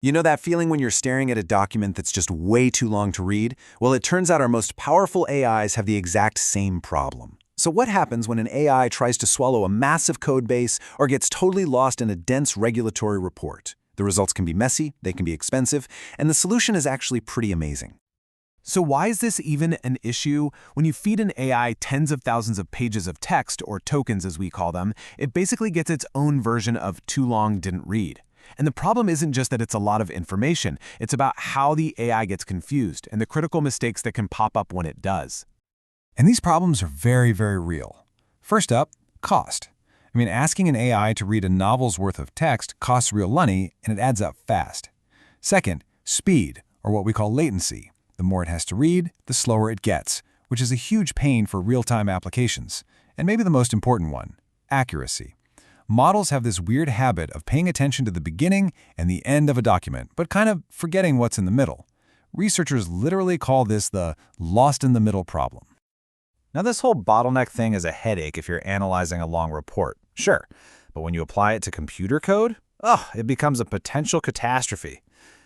You know that feeling when you're staring at a document that's just way too long to read? Well, it turns out our most powerful AIs have the exact same problem. So what happens when an AI tries to swallow a massive code base or gets totally lost in a dense regulatory report? The results can be messy, they can be expensive, and the solution is actually pretty amazing. So why is this even an issue? When you feed an AI tens of thousands of pages of text, or tokens as we call them, it basically gets its own version of too long didn't read. And the problem isn't just that it's a lot of information, it's about how the AI gets confused and the critical mistakes that can pop up when it does. And these problems are very, very real. First up, cost. Asking an AI to read a novel's worth of text costs real money, and it adds up fast. Second, speed, or what we call latency. The more it has to read, the slower it gets, which is a huge pain for real-time applications. And maybe the most important one, accuracy. Models have this weird habit of paying attention to the beginning and the end of a document, but kind of forgetting what's in the middle. Researchers literally call this the lost-in-the-middle problem. Now, this whole bottleneck thing is a headache if you're analyzing a long report, sure. But when you apply it to computer code, it becomes a potential catastrophe.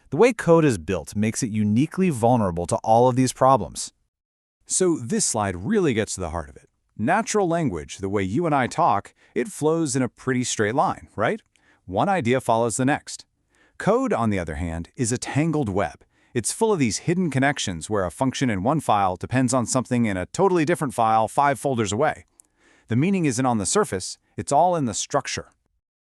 The way code is built makes it uniquely vulnerable to all of these problems. So this slide really gets to the heart of it. Natural language, the way you and I talk, it flows in a pretty straight line, right? One idea follows the next. Code, on the other hand, is a tangled web. It's full of these hidden connections where a function in one file depends on something in a totally different file 5 folders away. The meaning isn't on the surface, it's all in the structure.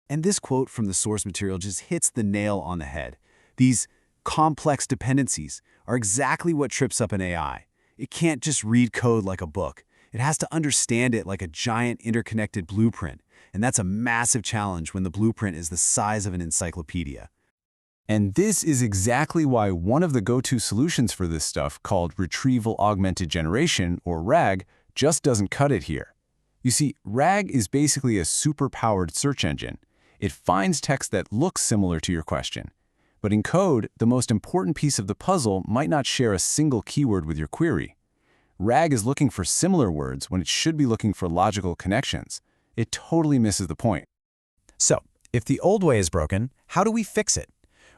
And this quote from the source material just hits the nail on the head. These complex dependencies are exactly what trips up an AI. It can't just read code like a book. It has to understand it like a giant interconnected blueprint, and that's a massive challenge when the blueprint is the size of an encyclopedia. And this is exactly why one of the go-to solutions for this stuff, called Retrieval Augmented Generation, or RAG, just doesn't cut it here. You see, RAG is basically a super-powered search engine. It finds text that looks similar to your question. But in code, the most important piece of the puzzle might not share a single keyword with your query. RAG is looking for similar words when it should be looking for logical connections. It totally misses the point. So, if the old way is broken, how do we fix it?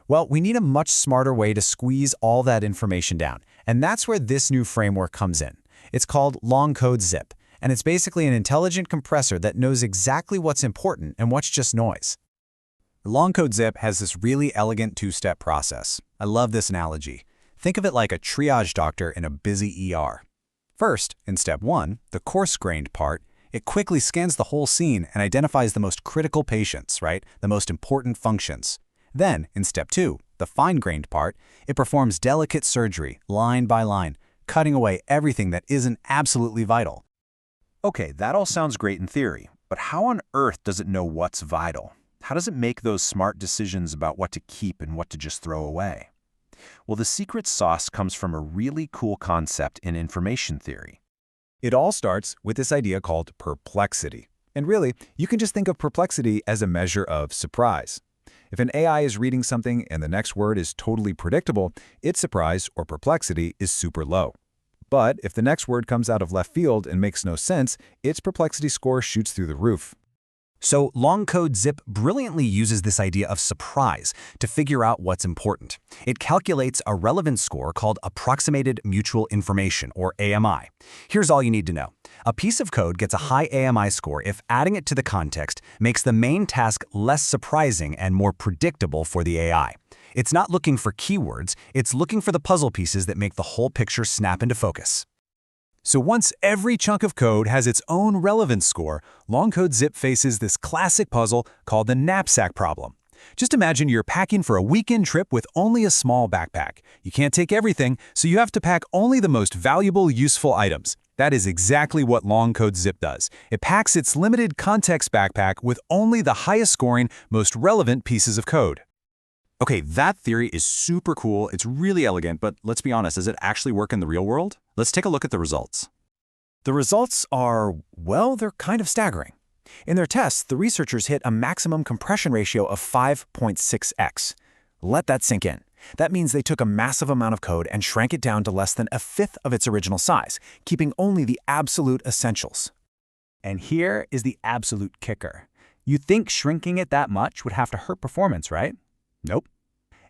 Well, we need a much smarter way to squeeze all that information down, and that's where this new framework comes in. It's called LongCodeZip, and it's basically an intelligent compressor that knows exactly what's important and what's just noise. LongCodeZip has this really elegant two-step process. I love this analogy. Think of it like a triage doctor in a busy ER. First, in step 1, the coarse-grained part, it quickly scans the whole scene and identifies the most critical patients, right? The most important functions. Then, in step 2, the fine-grained part, it performs delicate surgery, line by line, cutting away everything that isn't absolutely vital. Okay, that all sounds great in theory, but how on earth does it know what's vital? How does it make those smart decisions about what to keep and what to just throw away? Well, the secret sauce comes from a really cool concept in information theory. It all starts with this idea called perplexity. And really, you can just think of perplexity as a measure of surprise. If an AI is reading something and the next word is totally predictable, its surprise or perplexity is super low. But if the next word comes out of left field and makes no sense, its perplexity score shoots through the roof. So LongCodeZip brilliantly uses this idea of surprise to figure out what's important. It calculates a relevance score called Approximated Mutual Information, or AMI. Here's all you need to know. A piece of code gets a high AMI score if adding it to the context makes the main task less surprising and more predictable for the AI. It's not looking for keywords, it's looking for the puzzle pieces that make the whole picture snap into focus. So once every chunk of code has its own relevance score, LongCodeZip faces this classic puzzle called the knapsack problem. Just imagine you're packing for a weekend trip with only a small backpack. You can't take everything, so you have to pack only the most valuable, useful items. That is exactly what LongCodeZip does. It packs its limited context backpack with only the highest scoring, most relevant pieces of code. Okay, that theory is super cool, it's really elegant, but let's be honest, does it actually work in the real world? Let's take a look at the results. The results are, well, they're kind of staggering. In their tests, the researchers hit a maximum compression ratio of 5.6x. Let that sink in. That means they took a massive amount of code and shrank it down to less than a fifth of its original size, keeping only the absolute essentials. And here is the absolute kicker. You'd think shrinking it that much would have to hurt performance, right? Nope.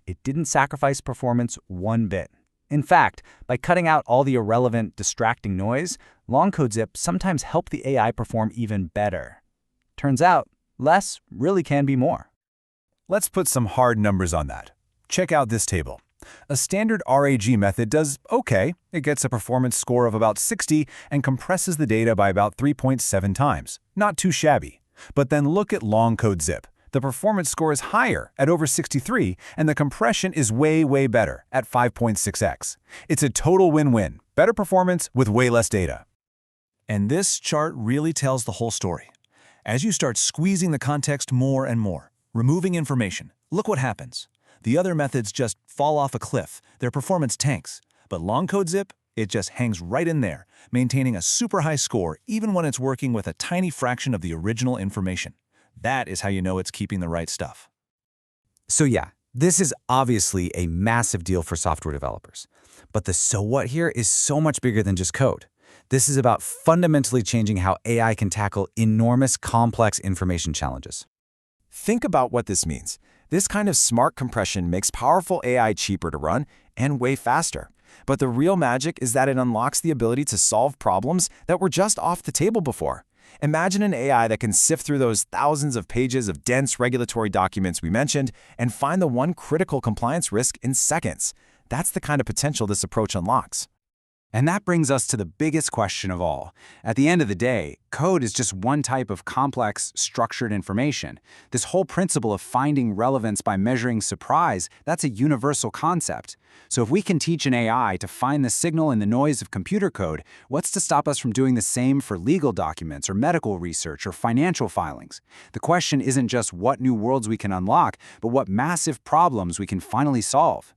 it didn't sacrifice performance one bit. In fact, by cutting out all the irrelevant, distracting noise, LongCodeZip sometimes helped the AI perform even better. Turns out, less really can be more. Let's put some hard numbers on that. Check out this table. A standard RAG method does okay. It gets a performance score of about 60 and compresses the data by about 3.7 times. Not too shabby. But then look at LongCodeZip. The performance score is higher at over 63, and the compression is way, way better at 5.6x. It's a total win-win. Better performance with way less data. And this chart really tells the whole story. As you start squeezing the context more and more, removing information, look what happens. The other methods just fall off a cliff, their performance tanks. But LongCodeZip, it just hangs right in there, maintaining a super high score even when it's working with a tiny fraction of the original information. That is how you know it's keeping the right stuff. So yeah, this is obviously a massive deal for software developers. But the so what here is so much bigger than just code. This is about fundamentally changing how AI can tackle enormous, complex information challenges. Think about what this means. This kind of smart compression makes powerful AI cheaper to run and way faster. But the real magic is that it unlocks the ability to solve problems that were just off the table before. Imagine an AI that can sift through those thousands of pages of dense regulatory documents we mentioned and find the one critical compliance risk in seconds. That's the kind of potential this approach unlocks. And that brings us to the biggest question of all. At the end of the day, code is just one type of complex, structured information. This whole principle of finding relevance by measuring surprise, that's a universal concept. So if we can teach an AI to find the signal in the noise of computer code, what's to stop us from doing the same for legal documents or medical research or financial filings? The question isn't just what new worlds we can unlock, but what massive problems we can finally solve.